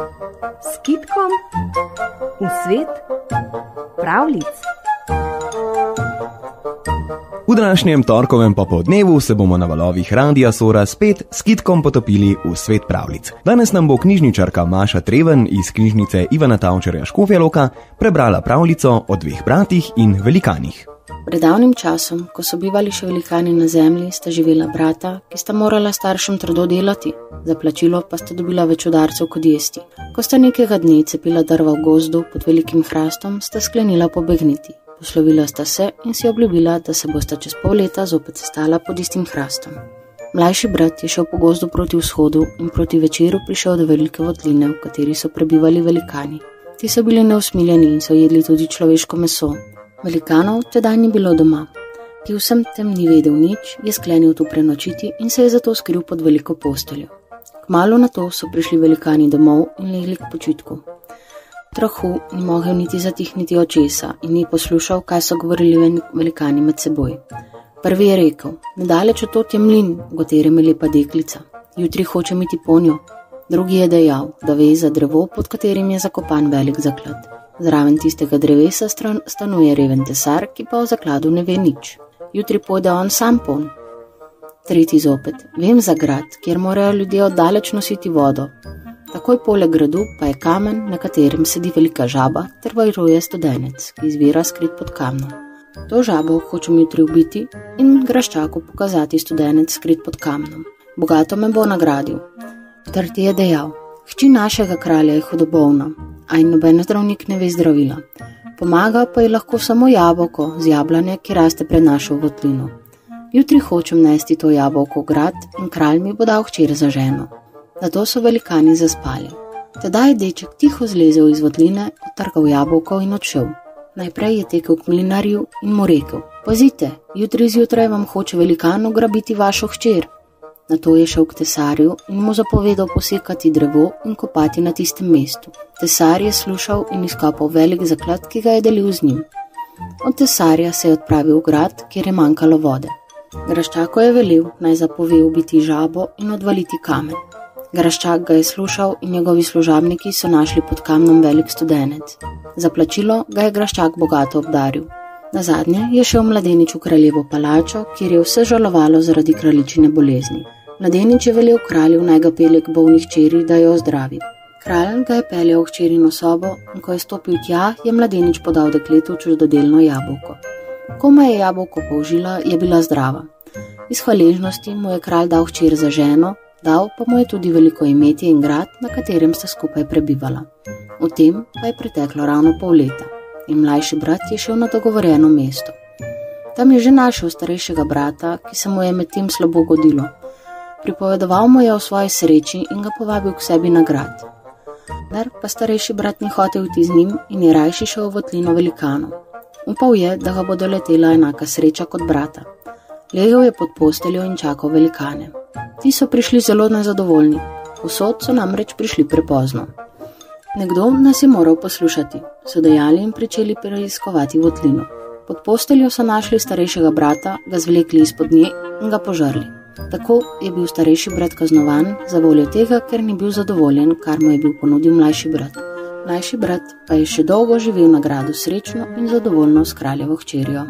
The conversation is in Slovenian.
S kitkom v svet pravljic. V današnjem torkovem popoldnevu se bomo na valovih Radia Sora spet s kitkom potopili v svet pravljic. Danes nam bo knjižničarka Maša Treven iz knjižnice Ivana Tavčarja Škofja Loka prebrala pravljico o dveh bratih in velikanih. Pred davnim časom, ko so bivali še velikani na zemlji, sta živela brata, ki sta morala staršem trdo delati, za plačilo pa sta dobila več udarcev kot jesti. Ko sta nekega dne cepila drva v gozdu pod velikim hrastom, sta sklenila pobegniti. Poslovila sta se in si obljubila, da se bosta čez pol leta zopet sestala pod istim hrastom. Mlajši brat je šel po gozdu proti vzhodu in proti večeru prišel do velike votline, v kateri so prebivali velikani. Ti so bili neusmiljeni in so jedli tudi človeško meso. Velikanov tedaj ni bilo doma. Ki vsem tem ni vedel nič, je sklenil tu prenočiti in se je zato skril pod veliko posteljo. Kmalu na to so prišli velikani domov in legli k počitku. Trahu ni mogel niti zatihniti očesa in ni poslušal, kaj so govorili velikani med seboj. Prvi je rekel: nedaleč od tod je mlin, v katerem je lepa deklica. Jutri hočem iti po njo. Drugi je dejal, da ve za drevo, pod katerim je zakopan velik zaklad. Zraven tistega drevesa stanuje reven tesar, ki pa o zakladu ne ve nič. Jutri pojde on sam pon. Tretji zopet: vem za grad, kjer morajo ljudje oddaleč nositi vodo. Takoj poleg gradu pa je kamen, na katerem sedi velika žaba, ter varuje studenec, ki izvira skrit pod kamnom. To žabo hočem jutri ubiti in graščaku pokazati studenec skrit pod kamnom. Bogato me bo nagradil. Četrti je dejal: hči našega kralja je hudobolna, a in noben zdravnik ne ve zdravila. Pomaga pa je lahko samo jabolko z jablane, ki raste pred našo votlino. Jutri hočem nesti to jabolko v grad in kralj mi bo dal hčer za ženo. Zato so velikani zaspali. Tedaj je deček tiho zlezel iz votline, odtrgal jabolko in odšel. Najprej je tekel k mlinarju in mu rekel: pazite, jutri zjutraj vam hoče velikan ugrabiti vašo hčer. Nato je šel k tesarju in mu zapovedal posekati drevo in kopati na tistem mestu. Tesar je slušal in izkopal velik zaklad, ki ga je delil z njim. Od tesarja se je odpravil v grad, kjer je manjkalo vode. Graščaku je velel, naj zapove ubiti žabo in odvaliti kamen. Graščak ga je slušal in njegovi služabniki so našli pod kamnom velik studenec. Za plačilo ga je Graščak bogato obdaril. Nazadnje je šel mladenič v kraljevo palačo, kjer je vse žalovalo zaradi kraljičine bolezni. Mladenič je velel kralju, naj ga pelje k bolni hčeri, da jo ozdravi. Kralj ga je peljal v hčerino sobo in ko je stopil tja, je mladenič podal dekletu čudodelno jabolko. Ko mu je jabolko použila, je bila zdrava. Iz hvaležnosti mu je kralj dal hčer za ženo, dal pa mu je tudi veliko imetje in grad, na katerem sta skupaj prebivala. V tem pa je preteklo ravno pol leta in mlajši brat je šel na dogovorjeno mesto. Tam je že našel starejšega brata, ki se mu je med tem slabo godilo. Pripovedoval mu je o svoji sreči in ga povabil k sebi na grad. Dar pa starejši brat ni hotel iti z njim in je rajši šel v votlino velikanov. Upal je, da ga bo doletela enaka sreča kot brata. Legel je pod posteljo in čakal velikane. Ti so prišli zelo nezadovoljni, povsod so namreč prišli prepozno. Nekdo nas je moral poslušati, so dejali in pričeli preiskovati votlino. Pod posteljo so našli starejšega brata, ga zvlekli izpod nje in ga požrli. Tako je bil starejši brat kaznovan za voljo tega, ker ni bil zadovoljen, kar mu je bil ponudil mlajši brat. Mlajši brat pa je še dolgo živel na gradu srečno in zadovoljno s kraljevo hčerjo.